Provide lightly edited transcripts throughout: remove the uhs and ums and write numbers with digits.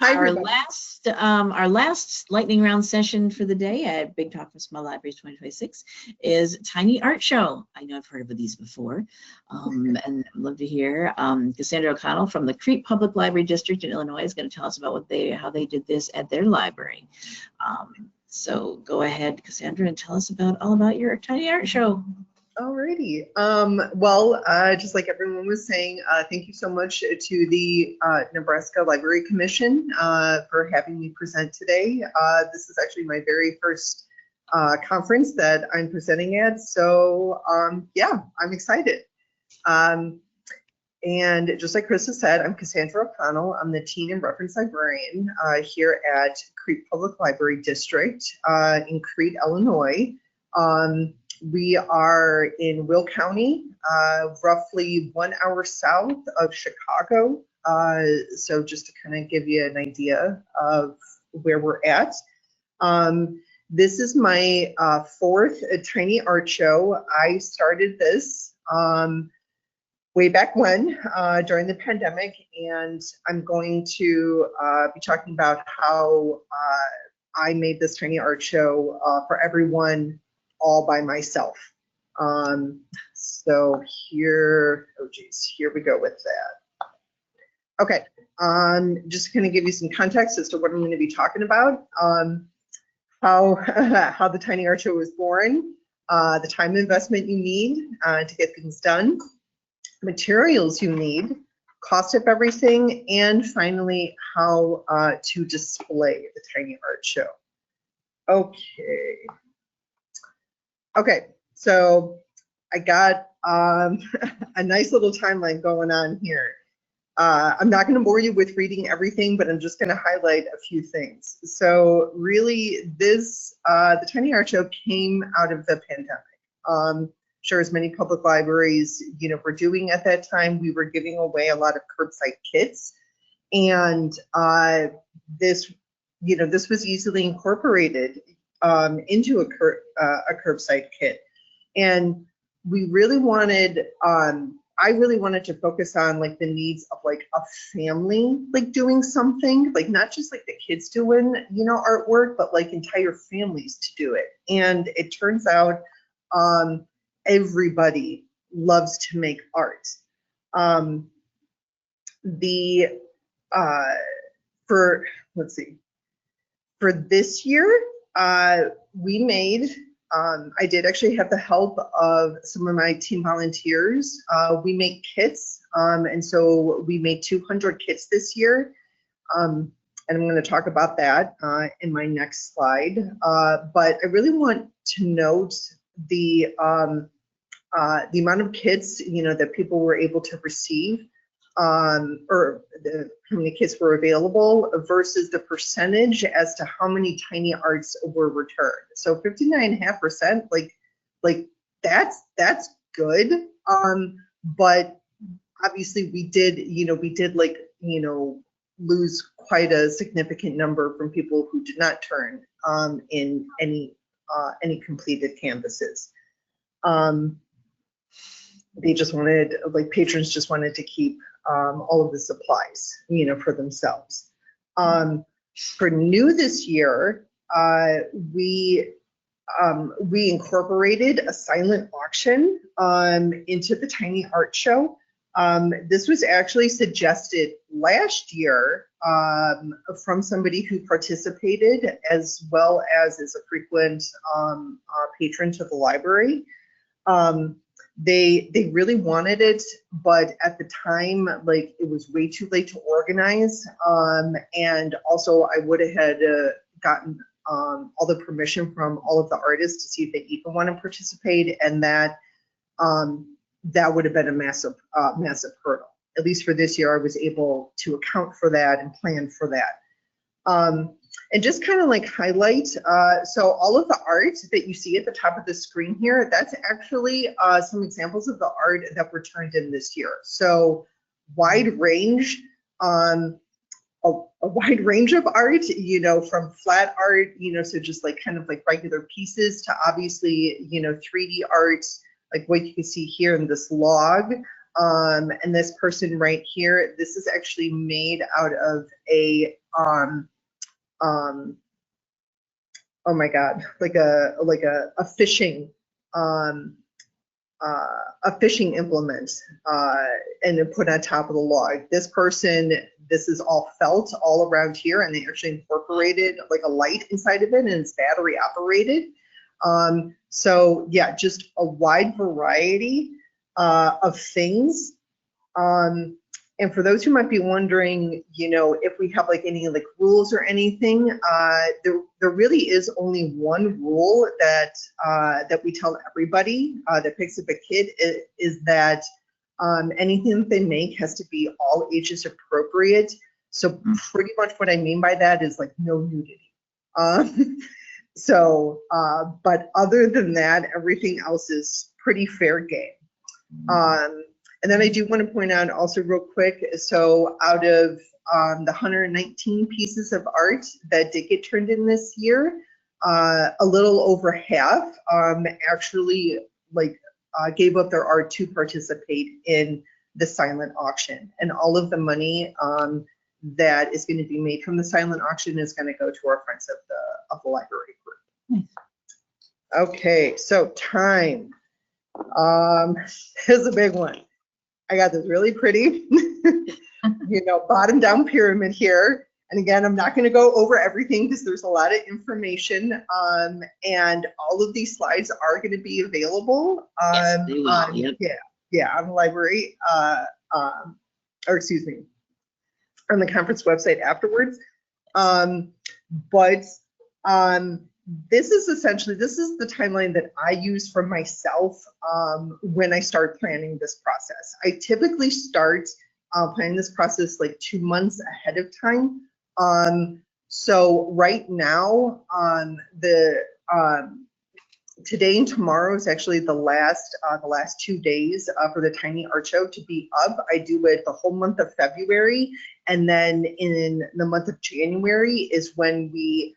Our last lightning round session for the day at Big Talk from Small Libraries 2026 is Tiny Art Show. I know I've heard of these before, and I'd love to hear. Cassandra O'Connell from the Crete Public Library District in Illinois is going to tell us about how they did this at their library. So go ahead, Cassandra, and tell us all about your Tiny Art Show. Alrighty. Just like everyone was saying, thank you so much to the Nebraska Library Commission for having me present today. This is actually my very first conference that I'm presenting at, so yeah, I'm excited. And just like Krista said, I'm Cassandra O'Connell. I'm the Teen and Reference Librarian here at Crete Public Library District in Crete, Illinois. We are in Will County, roughly 1 hour south of Chicago. So just to kind of give you an idea of where we're at. This is my fourth Tiny Art Show. I started this way back when, during the pandemic, and I'm going to be talking about how I made this Tiny Art Show for everyone all by myself. So here we go with that. Okay, just going to give you some context as to what I'm going to be talking about, how the Tiny Art Show was born, the time investment you need to get things done, materials you need, cost of everything, and finally how to display the Tiny Art Show. Okay, so I got a nice little timeline going on here. I'm not going to bore you with reading everything, but I'm just going to highlight a few things. So really, the Tiny Art Show came out of the pandemic. Sure, as many public libraries, were doing at that time, we were giving away a lot of curbside kits, and this was easily incorporated into a curbside kit, and we really wanted. I really wanted to focus on like the needs of like a family, like doing something, like not just like the kids doing, artwork, but like entire families to do it. And it turns out everybody loves to make art. For this year, we made, I did actually have the help of some of my team volunteers. We make kits, and so we made 200 kits this year, and I'm going to talk about that in my next slide. But I really want to note the amount of kits, that people were able to receive, or how many kits were available versus the percentage as to how many tiny arts were returned. So 59.5%, like that's good. But obviously we did lose quite a significant number from people who did not turn in any completed canvases. They just wanted, patrons just wanted to keep all of the supplies, for themselves. For new this year, we incorporated a silent auction into the Tiny Art Show. This was actually suggested last year from somebody who participated, as well as is a frequent patron to the library. They really wanted it, but at the time, it was way too late to organize. And also I would have had gotten all the permission from all of the artists to see if they even want to participate. And that would have been a massive hurdle. At least for this year, I was able to account for that and plan for that. And just kind of highlight, so all of the art that you see at the top of the screen here, that's actually some examples of the art that were turned in this year. So wide range, a wide range of art, from flat art, so just kind of regular pieces, to obviously, 3D art, like what you can see here in this log, And this person right here, this is actually made out of a oh my God, like a fishing a fishing implement, and then put on top of the log. This person, this is all felt all around here, and they actually incorporated like a light inside of it, and it's battery operated. So yeah, just a wide variety of things. And for those who might be wondering, you know, if we have like any like rules or anything, there really is only one rule that that we tell everybody that picks up a kid is that anything that they make has to be all ages appropriate. So pretty much what I mean by that is like no nudity. But other than that, everything else is pretty fair game. And then I do want to point out also real quick, so out of the 119 pieces of art that did get turned in this year, a little over half actually like gave up their art to participate in the silent auction. And all of the money that is going to be made from the silent auction is going to go to our friends of the library group. Okay, so time. Here's a big one. I got this really pretty, you know, bottom down pyramid here. And again, I'm not going to go over everything because there's a lot of information. And all of these slides are going to be available on the library, or excuse me, on the conference website afterwards. This is the timeline that I use for myself when I start planning this process. I typically start planning this process like 2 months ahead of time. So right now, today and tomorrow is actually the last 2 days for the Tiny Art Show to be up. I do it the whole month of February, and then in the month of January is when we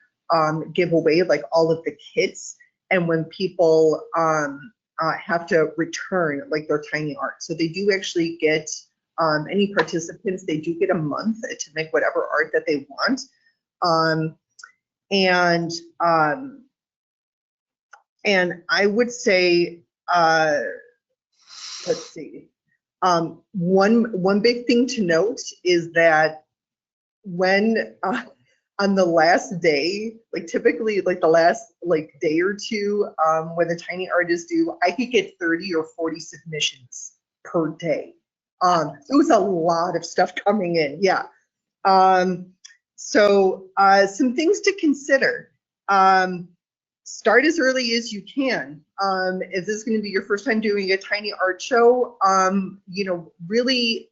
give away like all of the kits, and when people have to return like their tiny art. So they do actually get any participants, they do get a month to make whatever art that they want. And I would say, let's see, one big thing to note is that when on the last day, like typically like the last like day or two, when the tiny art is due, I could get 30 or 40 submissions per day. It was a lot of stuff coming in, yeah. So some things to consider. Start as early as you can. If this is going to be your first time doing a tiny art show, you know, really,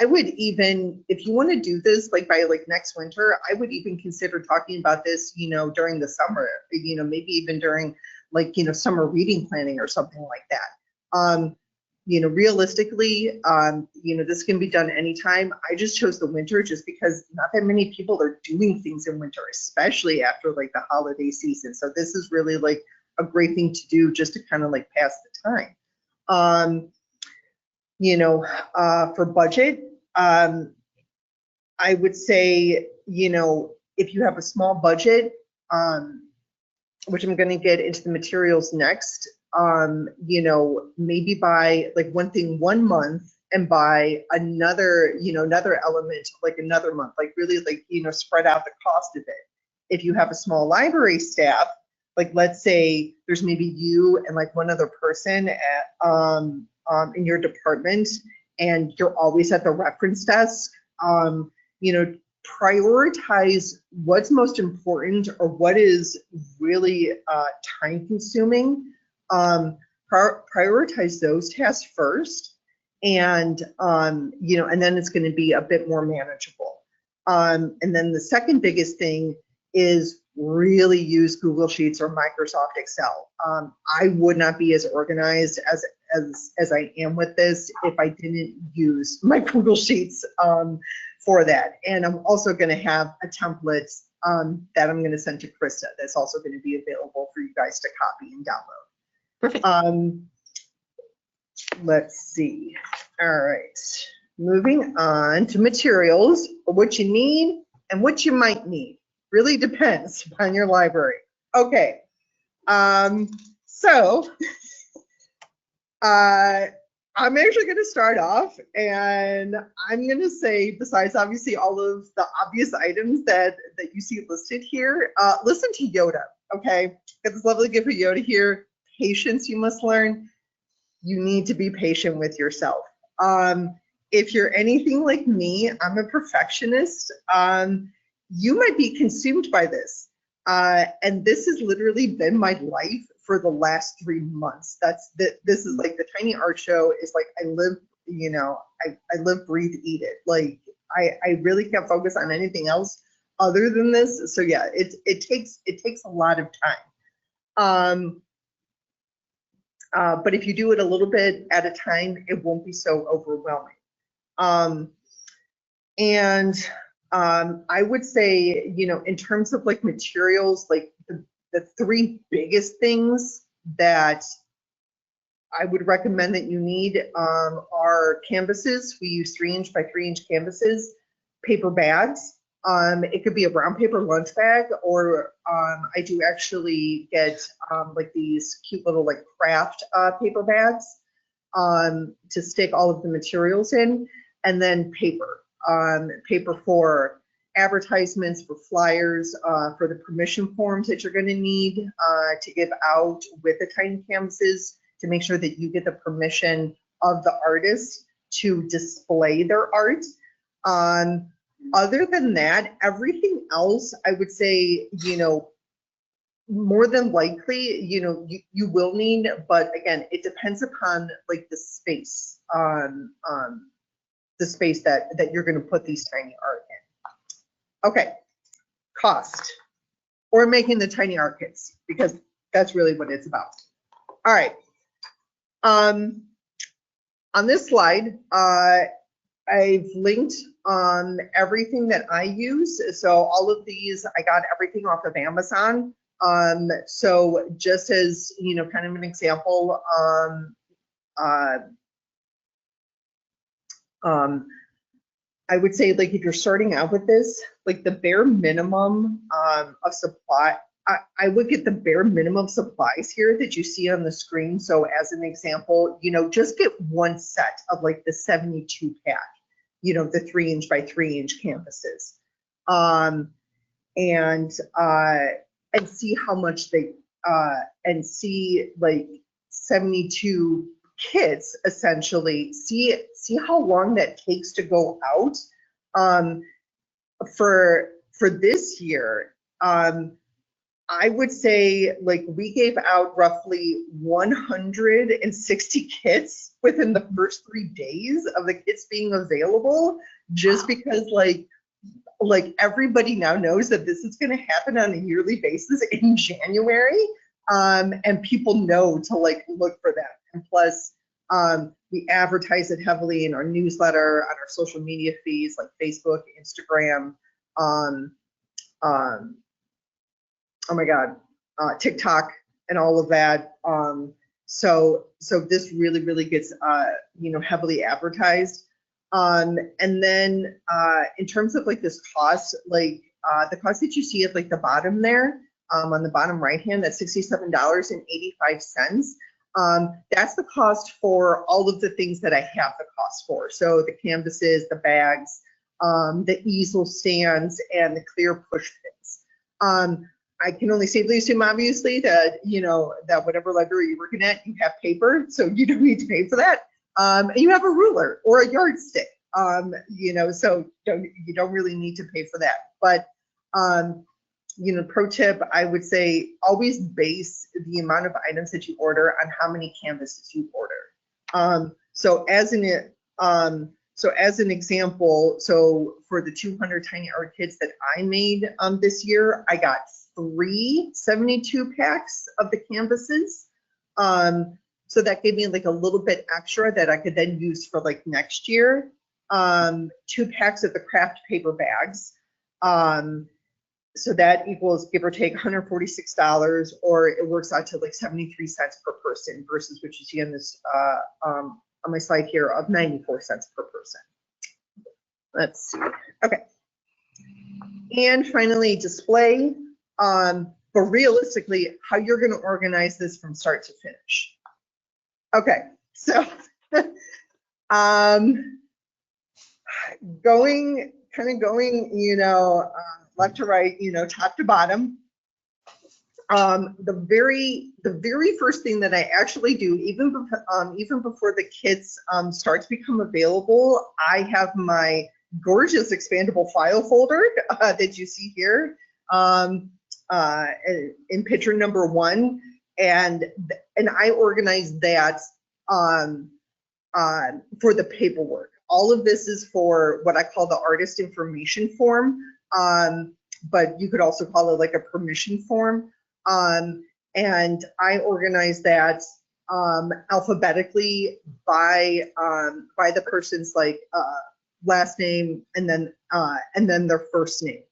I would even, if you want to do this like by like next winter, I would even consider talking about this, you know, during the summer, you know, maybe even during like, you know, summer reading planning or something like that. You know, realistically, you know, this can be done anytime. I just chose the winter just because not that many people are doing things in winter, especially after like the holiday season. So this is really like a great thing to do just to kind of like pass the time. You know, for budget, I would say, you know, if you have a small budget, which I'm going to get into the materials next, you know, maybe buy like one thing 1 month and buy another, you know, another element like another month, like really like, you know, spread out the cost of it. If you have a small library staff, like let's say there's maybe you and like one other person at, in your department, and you're always at the reference desk, you know, prioritize what's most important or what is really time consuming. Prioritize those tasks first, and you know, and then it's going to be a bit more manageable. And then the second biggest thing is really use Google Sheets or Microsoft Excel. I would not be as organized as I am with this if I didn't use my Google Sheets for that. And I'm also going to have a template that I'm going to send to Krista that's also going to be available for you guys to copy and download. Perfect. let's see. All right, moving on to materials, what you need and what you might need. Really depends on your library. Okay, so I'm actually going to start off, and I'm going to say, besides obviously all of the obvious items that you see listed here, listen to Yoda, okay? Got this lovely gift of Yoda here. Patience you must learn. You need to be patient with yourself. If you're anything like me, I'm a perfectionist. You might be consumed by this. And this has literally been my life for the last 3 months. This is like the Tiny Art Show is like, I live, you know, I live, breathe, eat it. Like I really can't focus on anything else other than this. So yeah, it takes a lot of time. But if you do it a little bit at a time, it won't be so overwhelming. I would say, you know, in terms of like materials, like the 3 biggest things that I would recommend that you need are canvases. We use 3-inch by 3-inch canvases, paper bags. It could be a brown paper lunch bag, or I do actually get like these cute little like craft paper bags to stick all of the materials in, and then paper. Paper for advertisements, for flyers, for the permission forms that you're going to need to give out with the tiny canvases, to make sure that you get the permission of the artist to display their art. Other than that, everything else, I would say, you know, more than likely, you know, you will need, but again, it depends upon like the space, the space that you're going to put these tiny art in. Okay, cost, or making the tiny art kits, because that's really what it's about. All right. On this slide, I've linked everything that I use. So all of these, I got everything off of Amazon. So just as, you know, kind of an example, I would say, like, if you're starting out with this, like the bare minimum of supply, I would get the bare minimum supplies here that you see on the screen. So as an example, you know, just get 1 set of like the 72 pack, you know, the 3-inch by 3-inch canvases, and see how much they, and see like 72 kits essentially, see how long that takes to go out. For this year, I would say like we gave out roughly 160 kits within the first 3 days of the kits being available, just because like everybody now knows that this is going to happen on a yearly basis in January, and people know to like look for them. And plus, we advertise it heavily in our newsletter, on our social media feeds like Facebook, Instagram, oh my God, TikTok, and all of that. So this really gets you know, heavily advertised. And then in terms of like this cost, like the cost that you see at like the bottom there, on the bottom right hand, that's $67.85. That's the cost for all of the things that I have the cost for. So the canvases, the bags, the easel stands, and the clear push pins. I can only safely assume, obviously, that, you know, that whatever library you're working at, you have paper, so you don't need to pay for that. And you have a ruler or a yardstick, you know, so you don't really need to pay for that. But, you know, pro tip, I would say always base the amount of items that you order on how many canvases you order. So as an example, so for the 200 tiny art kits that I made this year, I got 3 72 packs of the canvases. So that gave me like a little bit extra that I could then use for like next year. 2 packs of the craft paper bags. So that equals, give or take, $146, or it works out to like 73 cents per person versus what you see on this on my slide here of 94 cents per person. Let's see. Okay. And finally, display. But realistically, how you're going to organize this from start to finish. Okay, so going, you know, left to right, you know, top to bottom. The very first thing that I actually do, even before the kits start to become available, I have my gorgeous expandable file folder that you see here in picture number 1, and I organize that for the paperwork. All of this is for what I call the artist information form, but you could also call it like a permission form. And I organize that alphabetically by the person's like last name and then their first name.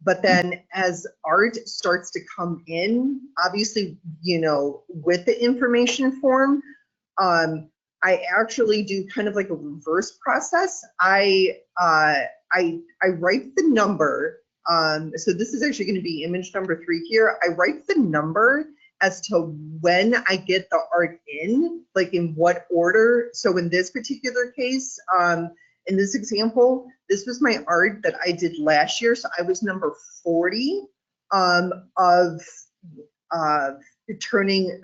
But then as art starts to come in, obviously, you know, with the information form, I actually do kind of like a reverse process. I write the number. So this is actually going to be image number 3 here. I write the number as to when I get the art in, like in what order. So in this particular case, in this example, this was my art that I did last year. So I was number 40 of turning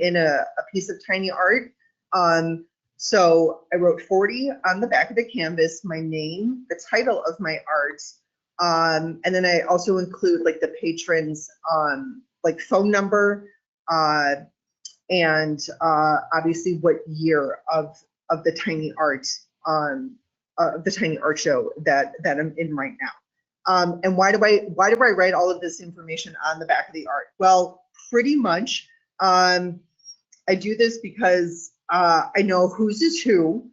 in a piece of tiny art. So I wrote 40 on the back of the canvas, my name, the title of my art, and then I also include like the patron's like phone number, and obviously what year of the tiny art show that I'm in right now. And why do I write all of this information on the back of the art? Well, pretty much I do this because I know whose is who.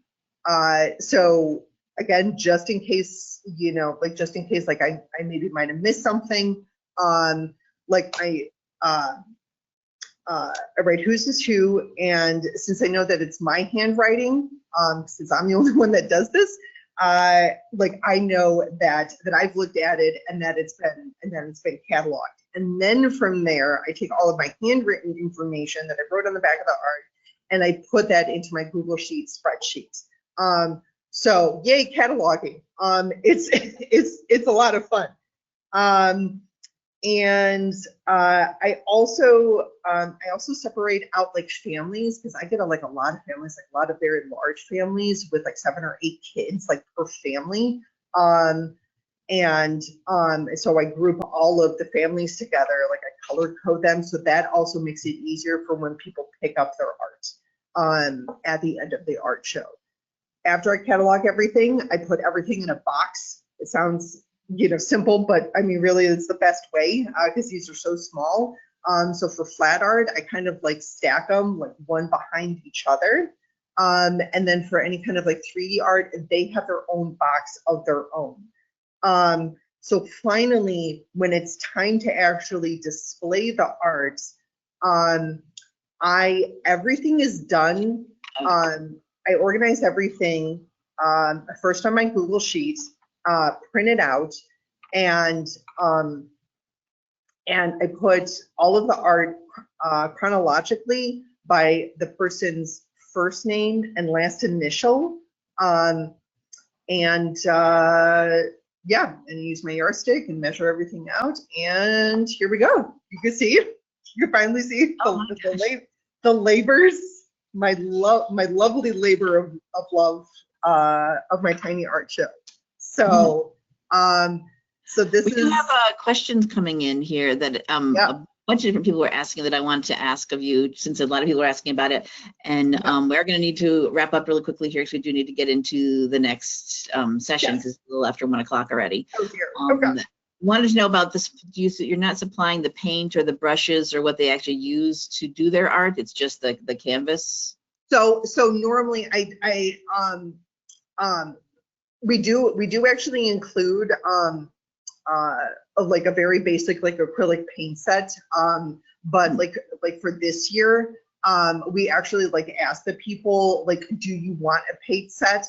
So again, just in case, you know, like just in case, like I maybe might have missed something. Like I write whose is who, and since I know that it's my handwriting, since I'm the only one that does this, like I know that I've looked at it and that it's been cataloged. And then from there, I take all of my handwritten information that I wrote on the back of the art, and I put that into my Google Sheets spreadsheet. So yay, cataloging. It's a lot of fun. And I also separate out like families, because I get a lot of families, like a lot of very large families with like 7 or 8 kids, like per family. And so I group all of the families together, like I color code them, so that also makes it easier for when people pick up their art at the end of the art show. After I catalog everything, I put everything in a box. It sounds, you know, simple, but I mean, really, it's the best way because these are so small. So for flat art, I kind of like stack them like one behind each other. And then for any kind of like 3D art, they have their own box of their own. So finally, when it's time to actually display the art, everything is done. I organize everything first on my Google Sheets, print it out, and I put all of the art chronologically by the person's first name and last initial, yeah, and use my yardstick and measure everything out, and here we go. You can see, you can finally see the labors, my lovely labor of love of my tiny art show. So so this we do have questions coming in here that yeah. A bunch of different people were asking that I wanted to ask of you, since a lot of people are asking about it, and we're going to need to wrap up really quickly here because we do need to get into the next session, because it's a little after 1 o'clock already. Oh dear. Okay. Wanted to know about this. You're not supplying the paint or the brushes or what they actually use to do their art. It's just the canvas. So normally we do actually include like a very basic like acrylic paint set. But like for this year, we actually like asked the people like, do you want a paint set?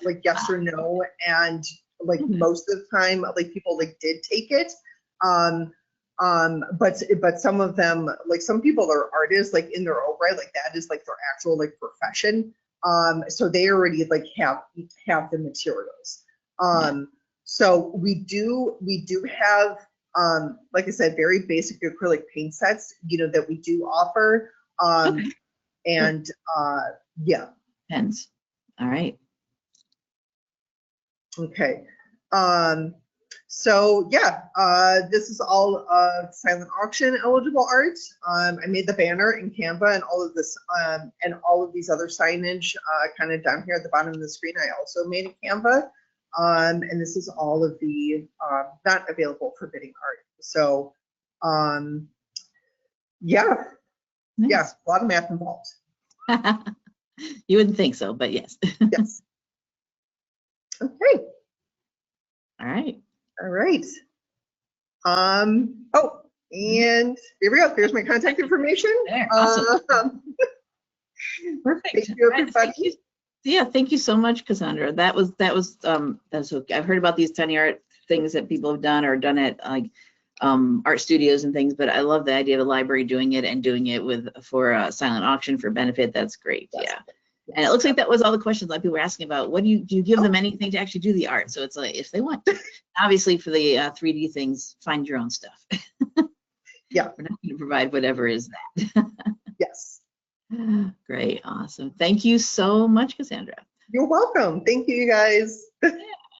Like yes or no. And like most of the time, like people like did take it. But some of them, like some people are artists like in their own right, like that is like their actual like profession. So they already like have the materials. So we do have, like I said, very basic acrylic paint sets, you know, that we do offer. Okay. And yeah. Pens. All right. Okay. So yeah, this is all silent auction eligible art. I made the banner in Canva and all of this and all of these other signage kind of down here at the bottom of the screen. I also made in Canva. And this is all of the not available for bidding art. So yeah, Nice. yeah, a lot of math involved. You wouldn't think so, but yes. Yes. Okay. All right. All right. Oh, and here we go. There's my contact information. There, awesome. Perfect. Thank you, Right, everybody. thank you. Yeah, thank you so much, Cassandra. That's okay. I've heard about these tiny art things that people have done or done at like art studios and things, but I love the idea of the library doing it and doing it for a silent auction for benefit. That's great. Yes. Yeah. And it looks like that was all the questions that people were asking about. What do you give them anything to actually do the art? So it's like if they want, obviously for the 3D things, find your own stuff. Yeah. We're not going to provide whatever is that. Yes. Great, awesome. Thank you so much, Cassandra. You're welcome. Thank you, you guys. Yeah.